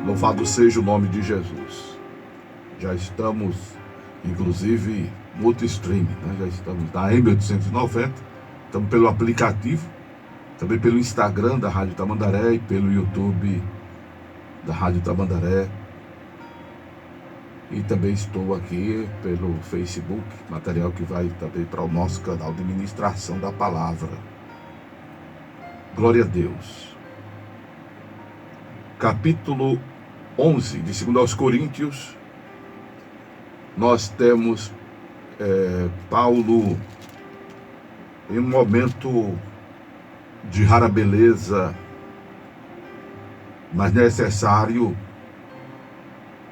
Louvado seja o nome de Jesus. Já estamos, inclusive, multi-stream, né? Já estamos na M890, estamos pelo aplicativo, também pelo Instagram da Rádio Tamandaré e pelo YouTube da Rádio Tamandaré. E também estou aqui pelo Facebook, material que vai também para o nosso canal de ministração da palavra. Glória a Deus. Capítulo 11 de 2 aos Coríntios, nós temos Paulo em um momento de rara beleza, mas necessário,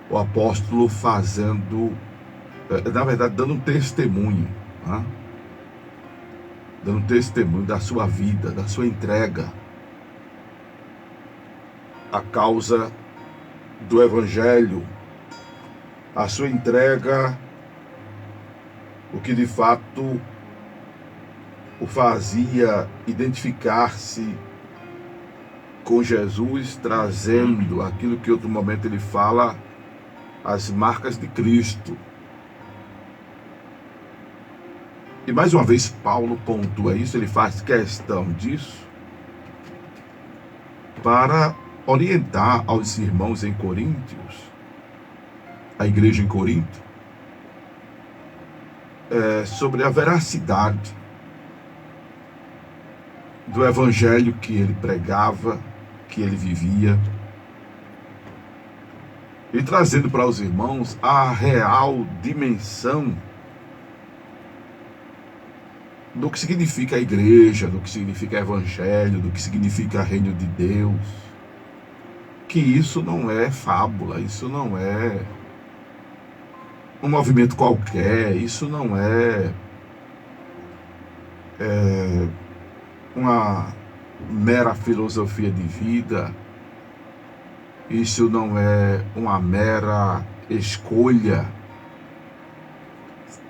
o apóstolo fazendo, na verdade, dando um testemunho, né? Dando um testemunho da sua vida, da sua entrega, a causa do Evangelho, a sua entrega, o que de fato o fazia identificar-se com Jesus, trazendo aquilo que em outro momento ele fala, as marcas de Cristo. E mais uma vez Paulo pontua isso, ele faz questão disso para orientar aos irmãos em Coríntios, a igreja em Corinto, sobre a veracidade do evangelho que ele pregava, que ele vivia, e trazendo para os irmãos a real dimensão do que significa a igreja, do que significa evangelho, do que significa reino de Deus. Que isso não é fábula, isso não é um movimento qualquer, isso não é uma mera filosofia de vida, isso não é uma mera escolha,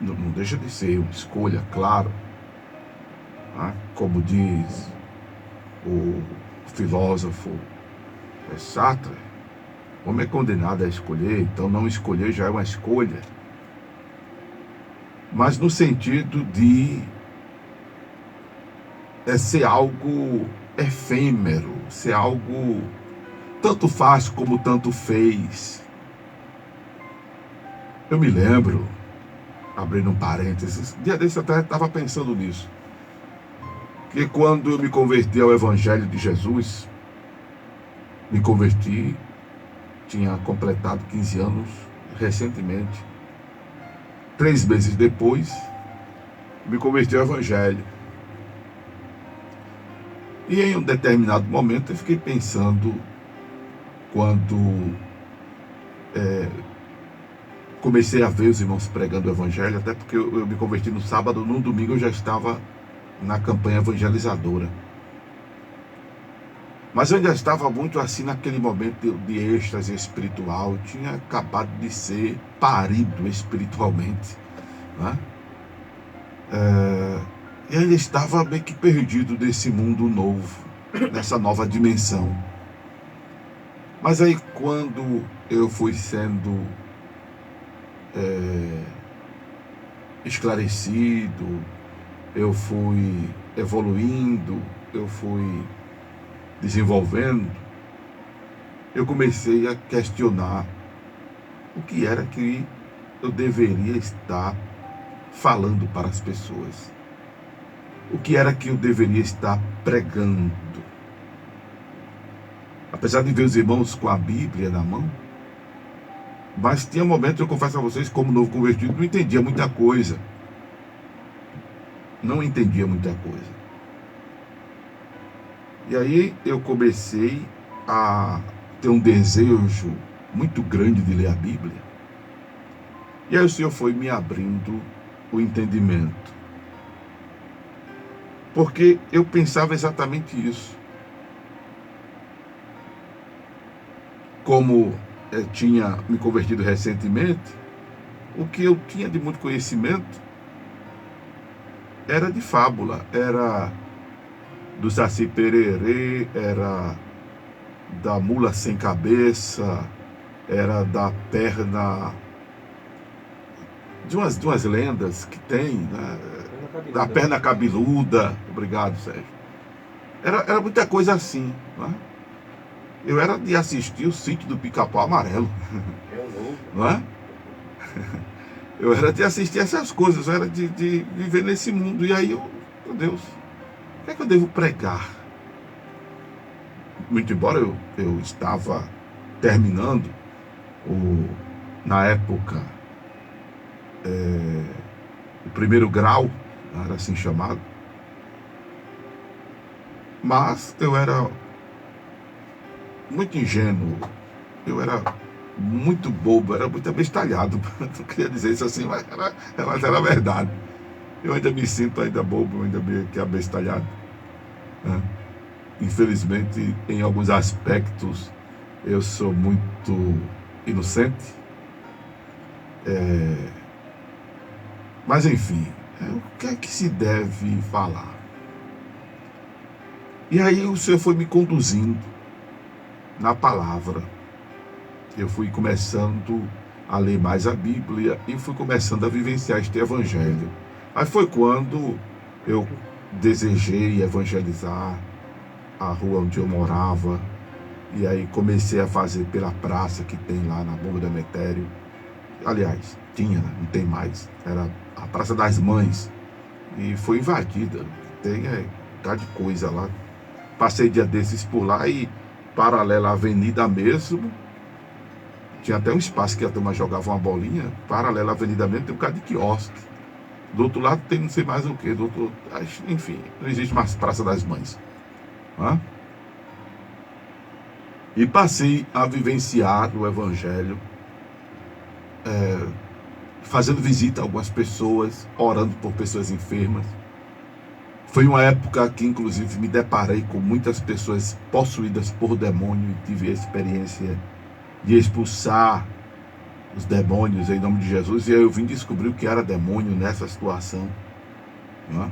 não deixa de ser uma escolha, claro, né? Como diz o filósofo Sartre, o homem é condenado a escolher, então não escolher já é uma escolha, mas no sentido de ser algo efêmero, ser algo tanto faz como tanto fez. Eu me lembro, abrindo um parênteses, dia desse eu até estava pensando nisso, que quando eu me converti ao Evangelho de Jesus, me converti, tinha completado 15 anos recentemente. 3 meses depois, me converti ao Evangelho. E em um determinado momento eu fiquei pensando, quando comecei a ver os irmãos pregando o Evangelho, até porque eu me converti no sábado, no domingo eu já estava na campanha evangelizadora. Mas eu ainda estava muito assim naquele momento de êxtase espiritual, eu tinha acabado de ser parido espiritualmente, né? E ainda estava meio que perdido desse mundo novo, dessa nova dimensão. Mas aí quando eu fui sendo esclarecido, eu fui evoluindo, eu fui desenvolvendo, eu comecei a questionar o que era que eu deveria estar falando para as pessoas, o que era que eu deveria estar pregando. Apesar de ver os irmãos com a Bíblia na mão, mas tinha momentos, eu confesso a vocês, como novo convertido, não entendia muita coisa. Não entendia muita coisa. E aí eu comecei a ter um desejo muito grande de ler a Bíblia. E aí o Senhor foi me abrindo o entendimento. Porque eu pensava exatamente isso. Como eu tinha me convertido recentemente, o que eu tinha de muito conhecimento era de fábula, era do Saci Pererê, era da mula sem cabeça, era da perna, de umas lendas que tem, né? Da perna cabeluda. Obrigado, Sérgio. Era muita coisa assim, né? Eu era de assistir o Sítio do Pica-Pau Amarelo, não é? Eu era de assistir essas coisas, eu era de viver nesse mundo. E aí, meu Deus, o que é que eu devo pregar? Muito embora eu estava terminando, na época, o primeiro grau, era assim chamado, mas eu era muito ingênuo, eu era muito bobo, era muito abestalhado. Não queria dizer isso assim, mas era verdade. Eu ainda me sinto ainda bobo, ainda meio que abestalhado, né? Infelizmente, em alguns aspectos, eu sou muito inocente. Mas enfim, o que é que se deve falar? E aí o Senhor foi me conduzindo na palavra. Eu fui começando a ler mais a Bíblia e fui começando a vivenciar este evangelho. Aí foi quando eu desejei evangelizar a rua onde eu morava, e aí comecei a fazer pela praça que tem lá na Bomba do Emetério. Aliás, tinha, não tem mais, era a Praça das Mães, e foi invadida, tem de coisa lá. Passei dia desses por lá e, paralela à avenida mesmo, tinha até um espaço que a turma jogava uma bolinha, paralela à avenida mesmo tem um bocado de quiosque. Do outro lado tem não sei mais o que, do outro, enfim, não existe mais Praça das Mães. E passei a vivenciar o evangelho, fazendo visita a algumas pessoas, orando por pessoas enfermas. Foi uma época que, inclusive, me deparei com muitas pessoas possuídas por demônio e tive a experiência de expulsar os demônios em nome de Jesus. E aí eu vim descobrir o que era demônio nessa situação, né?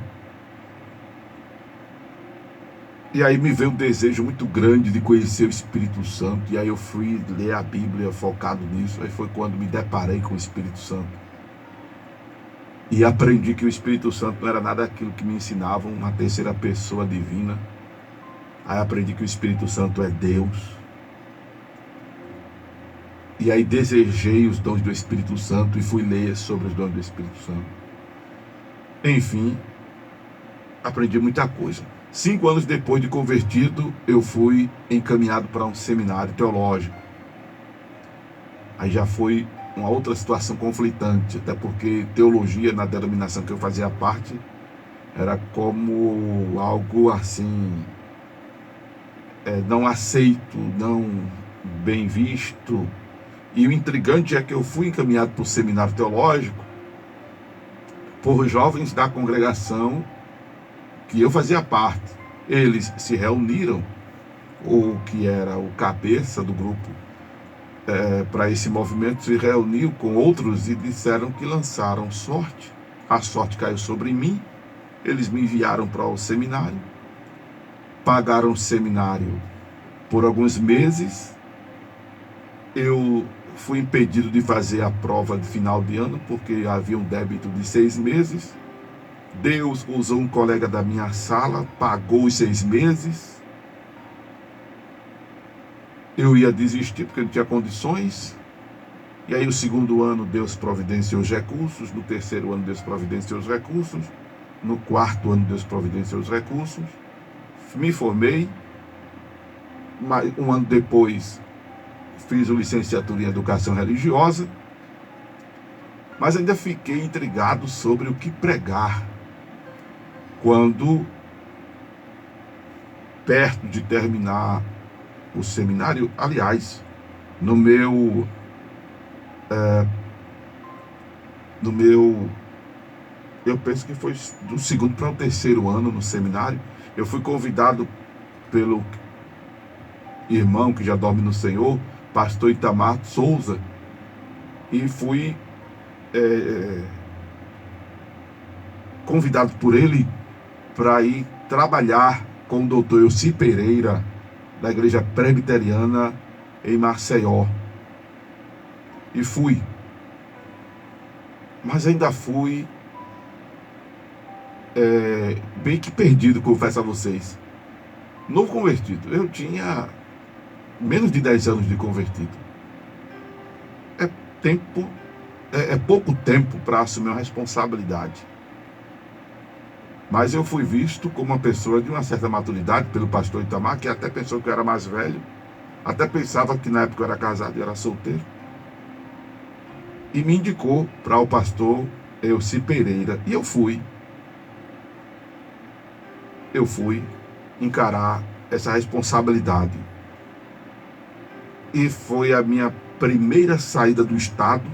E aí me veio um desejo muito grande de conhecer o Espírito Santo. E aí eu fui ler a Bíblia focado nisso. Aí foi quando me deparei com o Espírito Santo. E aprendi que o Espírito Santo não era nada daquilo que me ensinavam, uma terceira pessoa divina. Aí aprendi que o Espírito Santo é Deus. E aí desejei os dons do Espírito Santo e fui ler sobre os dons do Espírito Santo. Enfim, aprendi muita coisa. 5 anos depois de convertido, eu fui encaminhado para um seminário teológico. Aí já foi uma outra situação conflitante, até porque teologia, na denominação que eu fazia parte, era como algo assim, não aceito, não bem visto. E o intrigante é que eu fui encaminhado para o seminário teológico por jovens da congregação que eu fazia parte. Eles se reuniram, o que era o cabeça do grupo para esse movimento, se reuniu com outros e disseram que lançaram sorte. A sorte caiu sobre mim. Eles me enviaram para o seminário, pagaram o seminário por alguns meses. Eu fui impedido de fazer a prova de final de ano, porque havia um débito de 6 meses. Deus usou um colega da minha sala, pagou os 6 meses. Eu ia desistir porque não tinha condições. E aí o segundo ano Deus providenciou os recursos, no terceiro ano Deus providenciou os recursos, no quarto ano Deus providenciou os recursos. Me formei, um ano depois fiz licenciatura em Educação Religiosa, mas ainda fiquei intrigado sobre o que pregar. Quando, perto de terminar o seminário, aliás, no meu eu penso que foi do segundo para o terceiro ano no seminário, eu fui convidado pelo irmão que já dorme no Senhor, pastor Itamar Souza, e fui convidado por ele para ir trabalhar com o doutor Elci Pereira da igreja presbiteriana em Maceió. E fui. Mas ainda fui bem que perdido, confesso a vocês. Novo convertido. Eu tinha menos de 10 anos de convertido. É pouco tempo para assumir uma responsabilidade. Mas eu fui visto como uma pessoa de uma certa maturidade pelo pastor Itamar, que até pensou que eu era mais velho, até pensava que na época eu era casado e era solteiro, e me indicou para o pastor Elci Pereira, e eu fui encarar essa responsabilidade. E foi a minha primeira saída do estado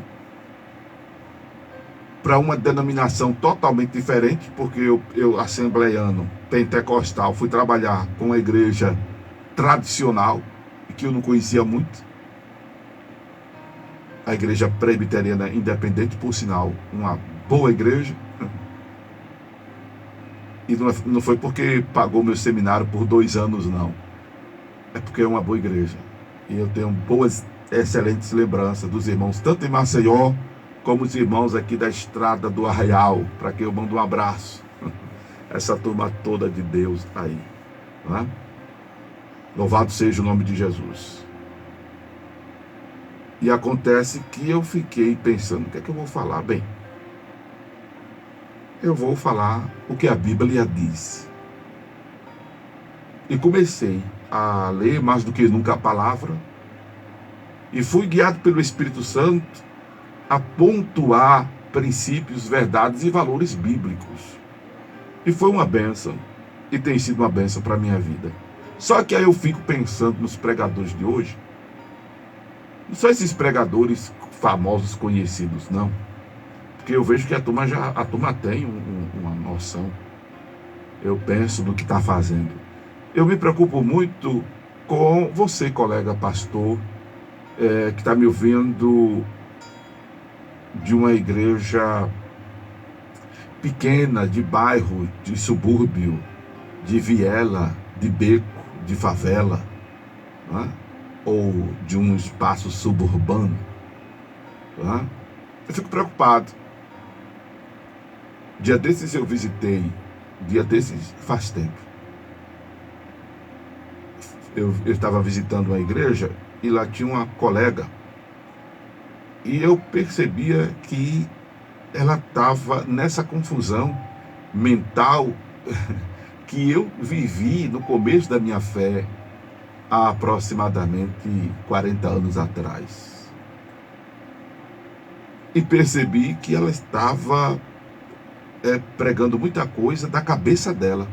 para uma denominação totalmente diferente, porque eu assembleiano, pentecostal, fui trabalhar com uma igreja tradicional, que eu não conhecia muito, a igreja presbiteriana independente, por sinal, uma boa igreja, e não foi porque pagou meu seminário por 2 anos, não, é porque é uma boa igreja, e eu tenho boas, excelentes lembranças dos irmãos, tanto em Maceió, como os irmãos aqui da Estrada do Arraial, para quem eu mando um abraço. Essa turma toda de Deus aí. Não é? Louvado seja o nome de Jesus. E acontece que eu fiquei pensando, o que é que eu vou falar? Bem, eu vou falar o que a Bíblia diz. E comecei a ler mais do que nunca a palavra, e fui guiado pelo Espírito Santo a pontuar princípios, verdades e valores bíblicos. E foi uma bênção, e tem sido uma bênção para a minha vida. Só que aí eu fico pensando nos pregadores de hoje. Não são esses pregadores famosos, conhecidos, não. Porque eu vejo que a turma tem uma noção. Eu penso no que está fazendo. Eu me preocupo muito com você, colega pastor, que está me ouvindo de uma igreja pequena, de bairro, de subúrbio, de viela, de beco, de favela, não é? Ou de um espaço suburbano. Não é? Eu fico preocupado. Dia desses eu visitei, faz tempo, eu estava visitando uma igreja e lá tinha uma colega, e eu percebia que ela estava nessa confusão mental que eu vivi no começo da minha fé, há aproximadamente 40 anos atrás. E percebi que ela estava pregando muita coisa da cabeça dela,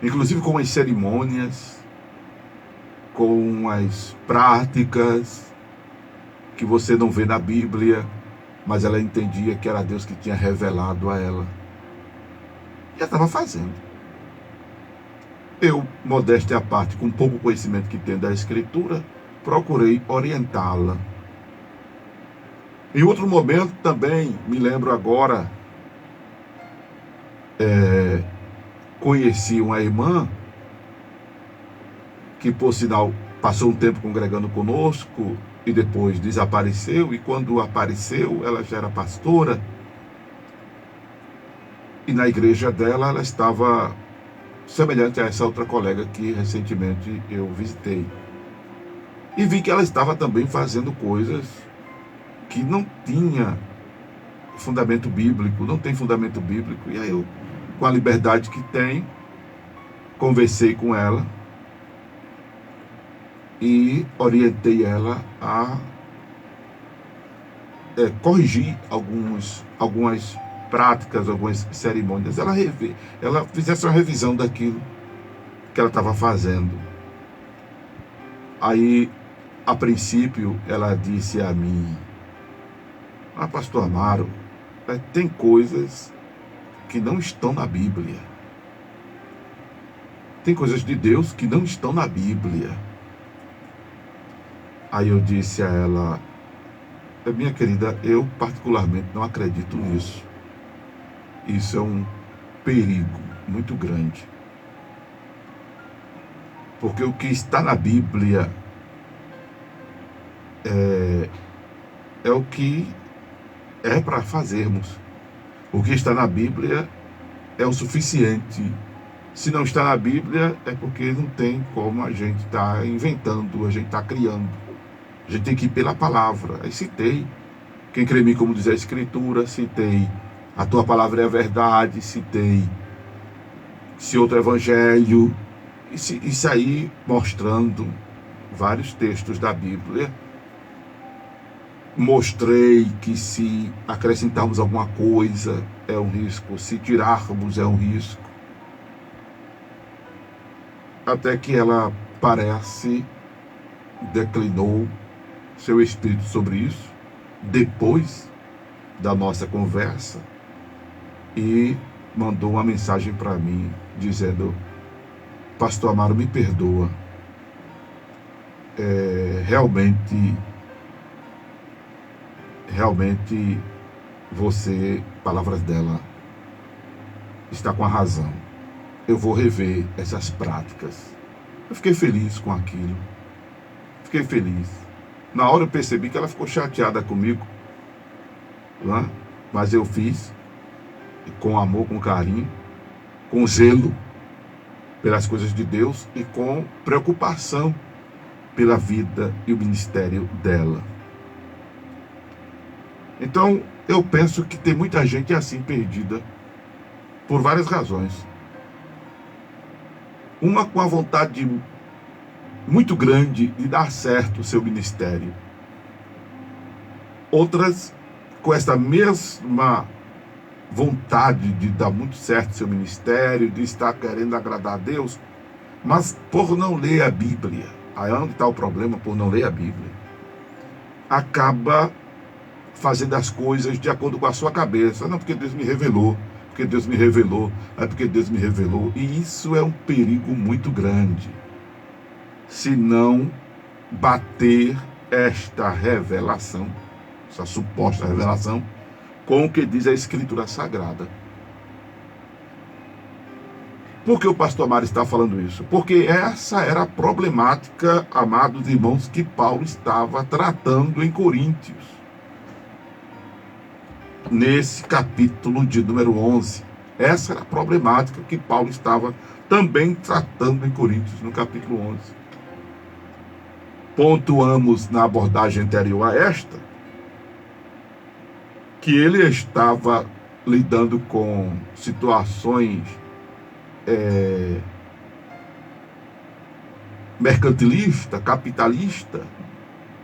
inclusive com as cerimônias, com as práticas que você não vê na Bíblia, mas ela entendia que era Deus que tinha revelado a ela. E ela estava fazendo. Eu, modéstia à parte, com pouco conhecimento que tenho da Escritura, procurei orientá-la. Em outro momento também, me lembro agora, conheci uma irmã que, por sinal, passou um tempo congregando conosco e depois desapareceu, e quando apareceu, ela já era pastora, e na igreja dela ela estava semelhante a essa outra colega que recentemente eu visitei, e vi que ela estava também fazendo coisas que não tinha fundamento bíblico, não tem fundamento bíblico. E aí eu, com a liberdade que tem, conversei com ela e orientei ela a corrigir algumas práticas, algumas cerimônias. Ela fizesse uma revisão daquilo que ela estava fazendo. Aí, a princípio, ela disse a mim: pastor Amaro, tem coisas que não estão na Bíblia. Tem coisas de Deus que não estão na Bíblia. Aí eu disse a ela: minha querida, eu particularmente não acredito nisso. Isso é um perigo muito grande. Porque o que está na Bíblia é o que é para fazermos. O que está na Bíblia é o suficiente. Se não está na Bíblia, é porque não tem como a gente estar inventando, a gente está criando. A gente tem que ir pela palavra. Aí citei: quem crê em mim, como diz a Escritura, citei: a tua palavra é a verdade, citei: se outro evangelho. Isso aí mostrando vários textos da Bíblia. Mostrei que se acrescentarmos alguma coisa é um risco, se tirarmos é um risco. Até que ela parece declinou seu espírito sobre isso, depois da nossa conversa, e mandou uma mensagem para mim, dizendo: Pastor Amaro, me perdoa, realmente você, palavras dela, está com a razão. Eu vou rever essas práticas. Eu fiquei feliz com aquilo. Fiquei feliz. Na hora eu percebi que ela ficou chateada comigo, né? Mas eu fiz com amor, com carinho, com zelo pelas coisas de Deus e com preocupação pela vida e o ministério dela. Então, eu penso que tem muita gente assim perdida por várias razões. Uma com a vontade muito grande de dar certo o seu ministério. Outras com essa mesma vontade de dar muito certo o seu ministério, de estar querendo agradar a Deus, mas por não ler a Bíblia. Aí onde está o problema? Por não ler a Bíblia. Acaba fazendo as coisas de acordo com a sua cabeça. Não, porque Deus me revelou, porque Deus me revelou, é porque Deus me revelou. E isso é um perigo muito grande, se não bater esta revelação, essa suposta revelação, com o que diz a Escritura Sagrada. Por que o pastor Amaro está falando isso? Porque essa era a problemática, amados irmãos, que Paulo estava tratando em Coríntios. Nesse capítulo de número 11. Essa era a problemática que Paulo estava também tratando em Coríntios, no capítulo 11. Pontuamos na abordagem anterior a esta, que ele estava lidando com situações mercantilista, capitalista,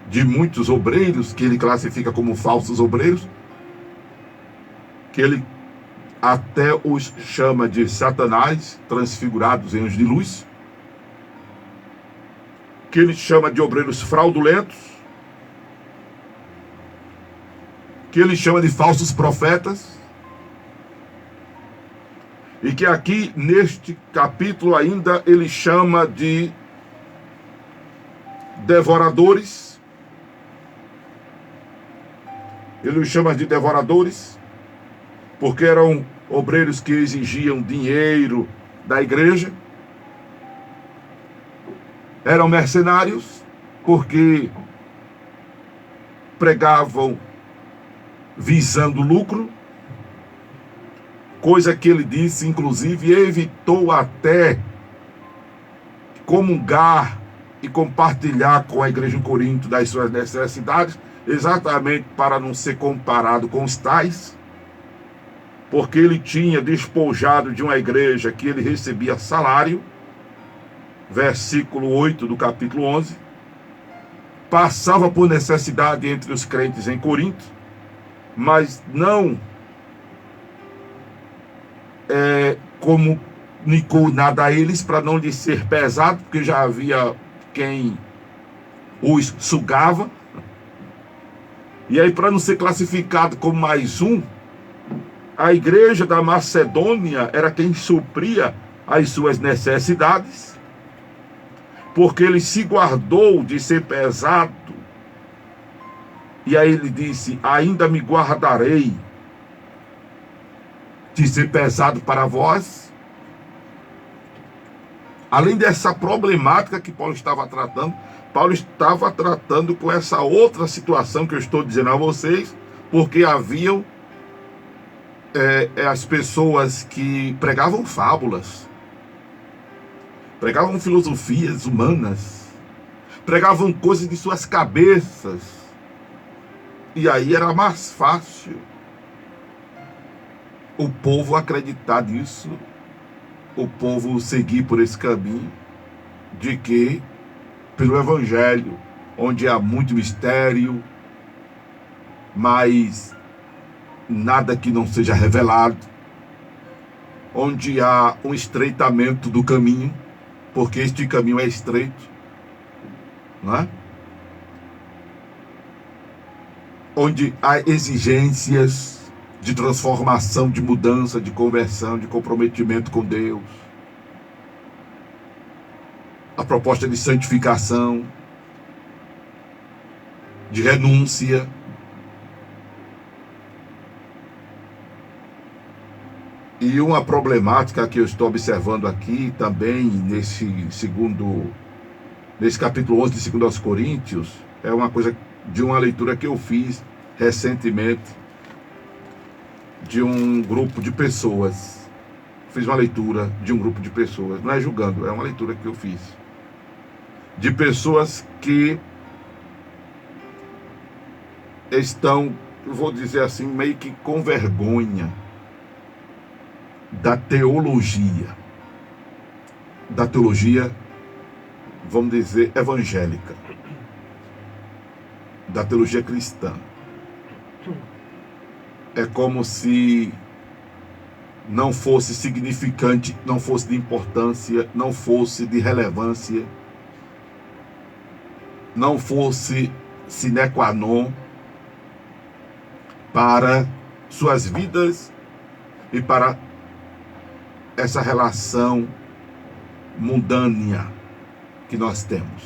de muitos obreiros, que ele classifica como falsos obreiros, que ele até os chama de Satanás, transfigurados em anjos de luz, que ele chama de obreiros fraudulentos, que ele chama de falsos profetas, e que aqui neste capítulo ainda ele chama de devoradores. Ele os chama de devoradores porque eram obreiros que exigiam dinheiro da igreja. Eram mercenários porque pregavam visando lucro, coisa que ele disse, inclusive, evitou até comungar e compartilhar com a igreja em Corinto das suas necessidades, exatamente para não ser comparado com os tais, porque ele tinha despojado de uma igreja que ele recebia salário, versículo 8 do capítulo 11, passava por necessidade entre os crentes em Corinto, mas não comunicou nada a eles para não lhes ser pesado, porque já havia quem os sugava. E aí, para não ser classificado como mais um, a igreja da Macedônia era quem supria as suas necessidades, porque ele se guardou de ser pesado. E aí ele disse: ainda me guardarei de ser pesado para vós, Além dessa problemática que Paulo estava tratando com essa outra situação que eu estou dizendo a vocês, porque haviam as pessoas que pregavam fábulas, pregavam filosofias humanas, pregavam coisas de suas cabeças, e aí era mais fácil o povo acreditar nisso, o povo seguir por esse caminho, de que pelo Evangelho, onde há muito mistério, mas nada que não seja revelado, onde há um estreitamento do caminho, porque este caminho é estreito, não é? Onde há exigências de transformação, de mudança, de conversão, de comprometimento com Deus, a proposta de santificação, de renúncia. E uma problemática que eu estou observando aqui também nesse capítulo 11 de 2 aos Coríntios, é uma coisa de uma leitura que eu fiz recentemente de um grupo de pessoas. Fiz uma leitura de um grupo de pessoas, não é julgando, é uma leitura que eu fiz. De pessoas que estão, vou dizer assim, meio que com vergonha da teologia, vamos dizer, evangélica, da teologia cristã. É como se não fosse significante, não fosse de importância, não fosse de relevância, não fosse sine qua non para suas vidas e para essa relação mundânea que nós temos.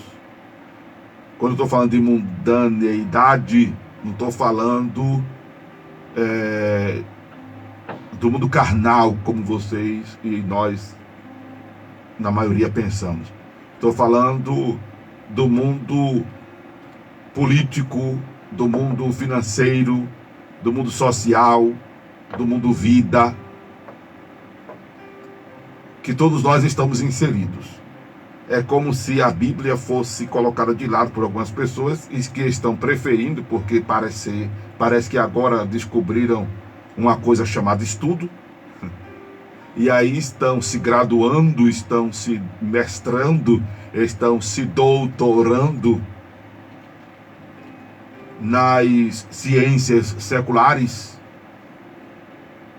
Quando eu estou falando de mundaneidade, não estou falando do mundo carnal, como vocês e nós, na maioria, pensamos. Estou falando do mundo político, do mundo financeiro, do mundo social, do mundo vida, que todos nós estamos inseridos. É como se a Bíblia fosse colocada de lado por algumas pessoas e que estão preferindo, porque parece que agora descobriram uma coisa chamada estudo, e aí estão se graduando, estão se mestrando, estão se doutorando nas ciências seculares,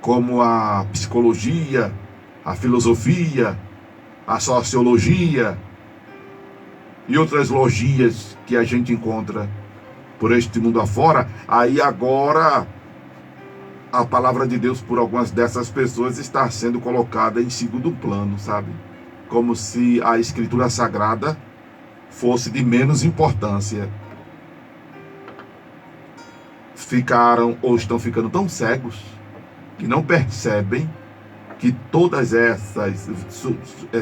como a psicologia, a filosofia, a sociologia e outras logias que a gente encontra por este mundo afora. Aí agora a palavra de Deus por algumas dessas pessoas está sendo colocada em segundo plano, sabe? Como se a Escritura Sagrada fosse de menos importância. Ficaram ou estão ficando tão cegos que não percebem que todas essas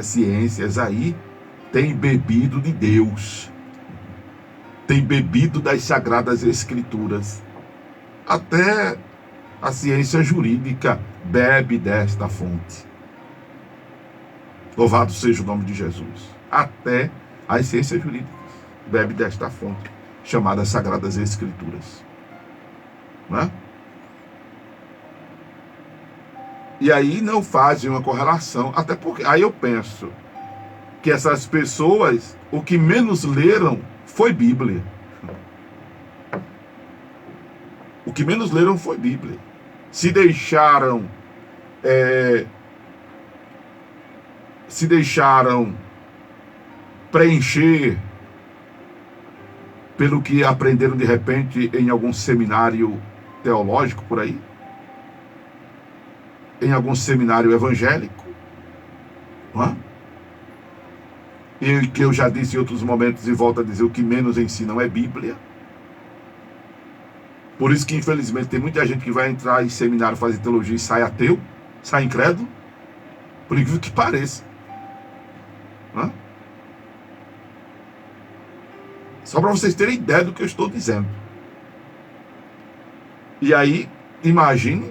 ciências aí têm bebido de Deus, têm bebido das Sagradas Escrituras. Até a ciência jurídica bebe desta fonte. Louvado seja o nome de Jesus. Até as ciências jurídicas bebe desta fonte, chamada Sagradas Escrituras. Não é? E aí não fazem uma correlação, até porque aí eu penso que essas pessoas, o que menos leram foi Bíblia. O que menos leram foi Bíblia. Se deixaram preencher pelo que aprenderam de repente em algum seminário teológico por aí, em algum seminário evangélico, não é? E que eu já disse em outros momentos e volto a dizer, o que menos ensinam é Bíblia. Por isso que infelizmente tem muita gente que vai entrar em seminário fazer teologia e sai ateu, sai incrédulo, por incrível que pareça, não Só para vocês terem ideia do que eu estou dizendo. E aí, imagine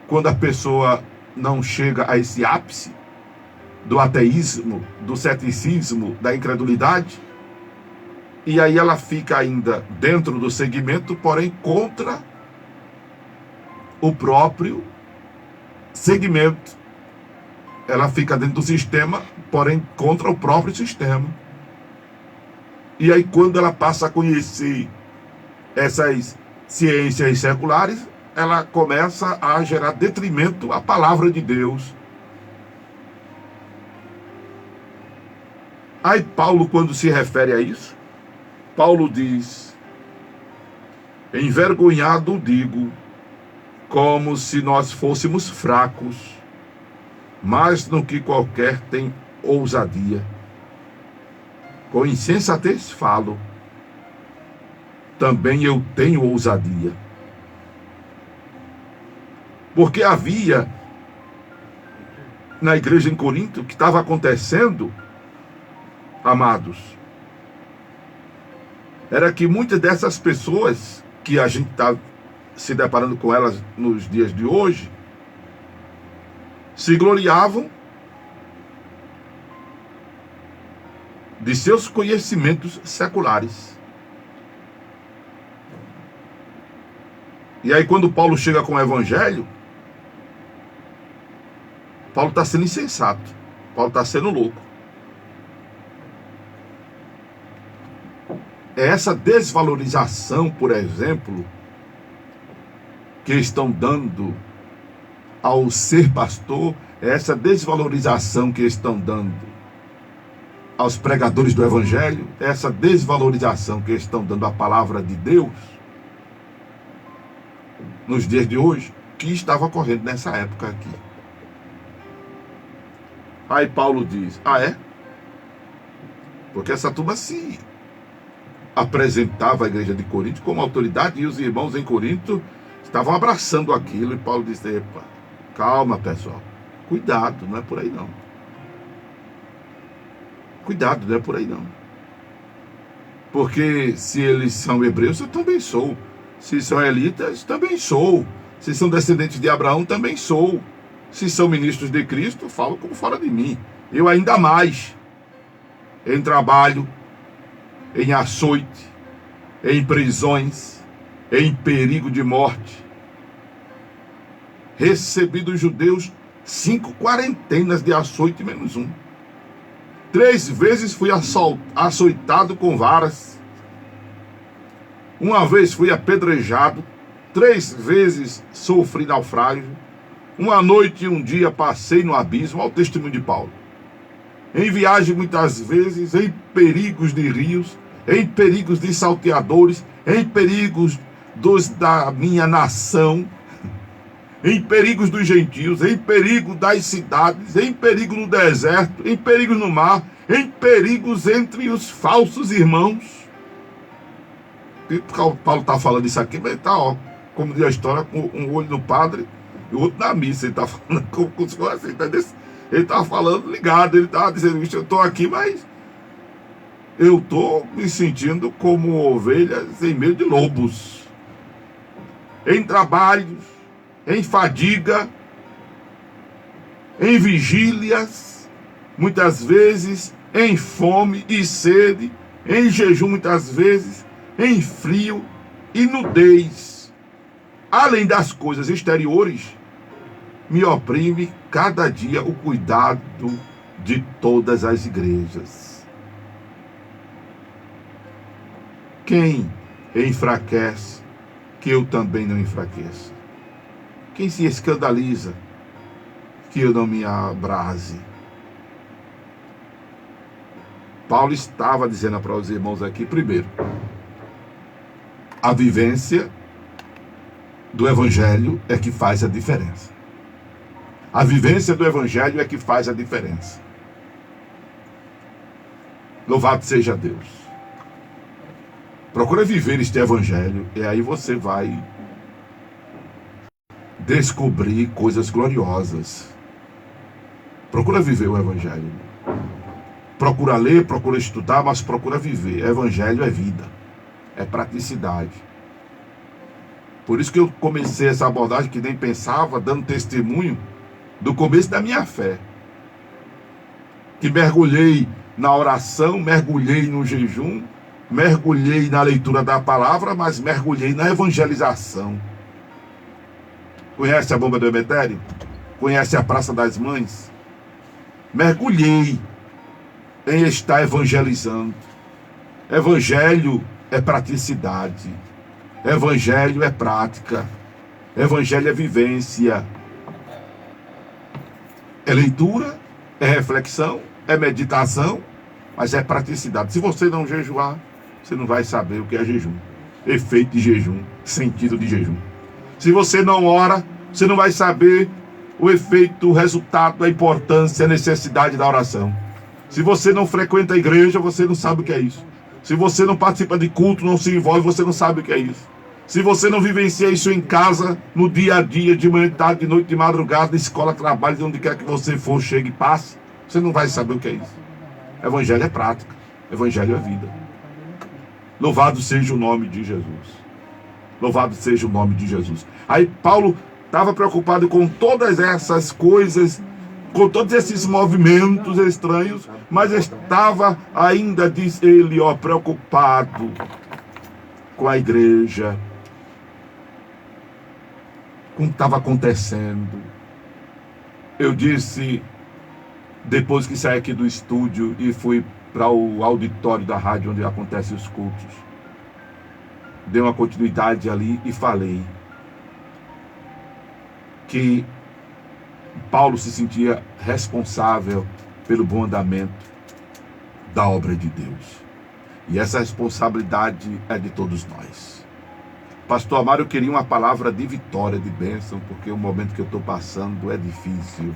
quando a pessoa não chega a esse ápice do ateísmo, do ceticismo, da incredulidade, e aí ela fica ainda dentro do segmento, porém contra o próprio segmento. Ela fica dentro do sistema, porém contra o próprio sistema. E aí quando ela passa a conhecer essas ciências seculares, ela começa a gerar detrimento à palavra de Deus. Aí Paulo, quando se refere a isso, Paulo diz: envergonhado digo, como se nós fôssemos fracos, mas no que qualquer tem ousadia. Com insensatez falo, também eu tenho ousadia. Porque havia na igreja em Corinto, que estava acontecendo, amados, era que muitas dessas pessoas que a gente está se deparando com elas nos dias de hoje, se gloriavam de seus conhecimentos seculares. E aí quando Paulo chega com o evangelho, Paulo está sendo insensato, Paulo está sendo louco. É essa desvalorização, por exemplo, que estão dando ao ser pastor, é essa desvalorização que estão dando aos pregadores do evangelho, é essa desvalorização que estão dando à palavra de Deus nos dias de hoje, que estava ocorrendo nessa época aqui. Aí Paulo diz: ah, é? Porque essa turma se apresentava à igreja de Corinto como autoridade, e os irmãos em Corinto estavam abraçando aquilo, e Paulo disse: epa, calma, pessoal, cuidado, não é por aí não. Cuidado, não é por aí não. Porque se eles são hebreus, eu também sou. Se são elitas, também sou. Se são descendentes de Abraão, também sou. Se são ministros de Cristo, falo como fora de mim. Eu ainda mais. Em trabalho, em açoite, em prisões, em perigo de morte. Recebi dos judeus 5 quarentenas de açoite menos 1. 3 vezes fui açoitado com varas. 1 vez fui apedrejado. 3 vezes sofri naufrágio. 1 noite e 1 dia passei no abismo. Olha o testemunho de Paulo. Em viagem muitas vezes, em perigos de rios, em perigos de salteadores, em perigos da minha nação, em perigos dos gentios, em perigo das cidades, em perigo no deserto, em perigos no mar, em perigos entre os falsos irmãos. E Paulo está falando isso aqui, mas está, ó, como diz a história, com um olho no padre e o outro na missa. Ele está falando como se fosse assim, entendeu? Ele está falando ligado, ele está dizendo: eu estou aqui, mas eu estou me sentindo como ovelhas em meio de lobos. Em trabalhos, em fadiga, em vigílias, muitas vezes, em fome e sede, em jejum muitas vezes, em frio e nudez. Além das coisas exteriores, me oprime cada dia o cuidado de todas as igrejas. Quem enfraquece, que eu também não enfraqueça. Quem se escandaliza, que eu não me abrase. Paulo estava dizendo para os irmãos aqui, primeiro, a vivência do evangelho é que faz a diferença. A vivência do evangelho é que faz a diferença. Louvado seja Deus. Procura viver este evangelho, e aí você vai descobrir coisas gloriosas. Procura viver o evangelho. Procura ler, procura estudar, mas procura viver. Evangelho é vida, é praticidade. Por isso que eu comecei essa abordagem que nem pensava, dando testemunho do começo da minha fé. Que mergulhei na oração, mergulhei no jejum, mergulhei na leitura da palavra, mas mergulhei na evangelização. Conhece a Bomba do Emetério? Conhece a Praça das Mães? Mergulhei em estar evangelizando. Evangelho é praticidade. Evangelho é prática. Evangelho é vivência. É leitura, é reflexão, é meditação, mas é praticidade. Se você não jejuar, você não vai saber o que é jejum. Efeito de jejum, sentido de jejum. Se você não ora, você não vai saber o efeito, o resultado, a importância, a necessidade da oração. Se você não frequenta a igreja, você não sabe o que é isso. Se você não participa de culto, não se envolve, você não sabe o que é isso. Se você não vivencia isso em casa, no dia a dia, de manhã, de tarde, de noite, de madrugada, na escola, trabalho, de onde quer que você for, chegue e passe, você não vai saber o que é isso. Evangelho é prática. Evangelho é vida. Louvado seja o nome de Jesus. Louvado seja o nome de Jesus. Aí Paulo estava preocupado com todas essas coisas, com todos esses movimentos estranhos, mas estava ainda, diz ele, preocupado com a igreja, com o que estava acontecendo. Eu disse, depois que saí aqui do estúdio e fui para o auditório da rádio onde acontecem os cultos, dei uma continuidade ali e falei que Paulo se sentia responsável pelo bom andamento da obra de Deus. E essa responsabilidade é de todos nós. Pastor Amaro, eu queria uma palavra de vitória, de bênção, porque o momento que eu estou passando é difícil.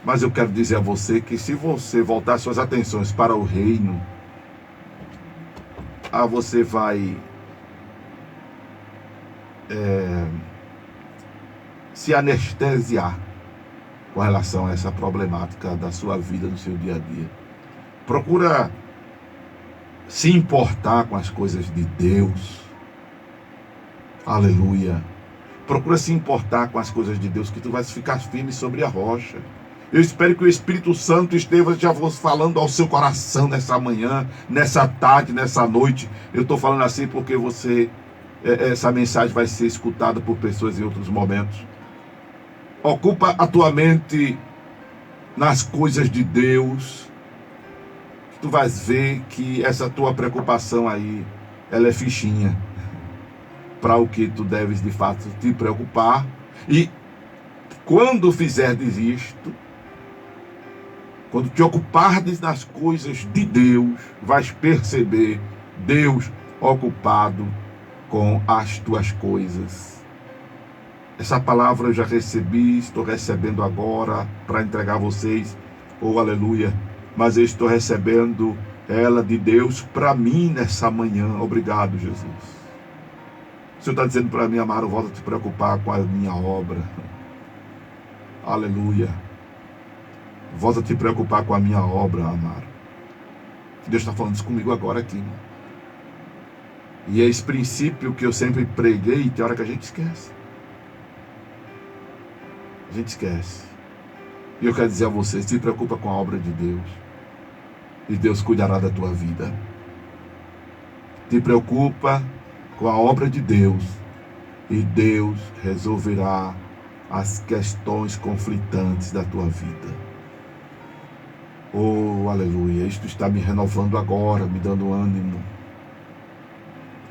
Mas eu quero dizer a você que se você voltar suas atenções para o reino, você vai se anestesiar com relação a essa problemática da sua vida, do seu dia a dia. Procura se importar com as coisas de Deus. Aleluia. Procura se importar com as coisas de Deus, que tu vais ficar firme sobre a rocha. Eu espero que o Espírito Santo esteja já falando ao seu coração nessa manhã, nessa tarde, nessa noite. Eu estou falando assim porque essa mensagem vai ser escutada por pessoas em outros momentos. Ocupa a tua mente nas coisas de Deus. Tu vais ver que essa tua preocupação aí, ela é fichinha para o que tu deves de fato te preocupar. E quando fizerdes isto, quando te ocupardes nas coisas de Deus, vais perceber Deus ocupado com as tuas coisas. Essa palavra eu já recebi, estou recebendo agora para entregar a vocês. Oh, aleluia. Mas eu estou recebendo ela de Deus para mim nessa manhã. Obrigado, Jesus. O Senhor está dizendo para mim, Amaro, volta a te preocupar com a minha obra. Aleluia. Volta a te preocupar com a minha obra, Amaro. Deus está falando isso comigo agora aqui. E é esse princípio que eu sempre preguei, e tem hora que a gente esquece. A gente esquece. E eu quero dizer a você, se preocupa com a obra de Deus. E Deus cuidará da tua vida. Te preocupa com a obra de Deus. E Deus resolverá as questões conflitantes da tua vida. Oh, aleluia. Isto está me renovando agora, me dando ânimo.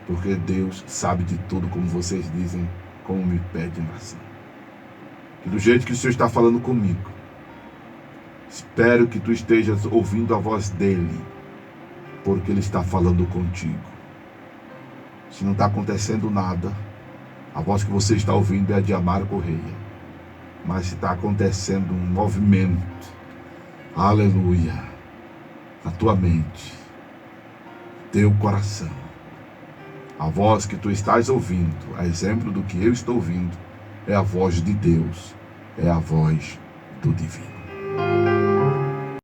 Porque Deus sabe de tudo, como vocês dizem, como me pede em oração. E do jeito que o Senhor está falando comigo, espero que tu estejas ouvindo a voz dEle, porque Ele está falando contigo. Se não está acontecendo nada, a voz que você está ouvindo é a de Amaro Correia. Mas se está acontecendo um movimento, aleluia, na tua mente, teu coração, a voz que tu estás ouvindo, a exemplo do que eu estou ouvindo, é a voz de Deus, é a voz do divino.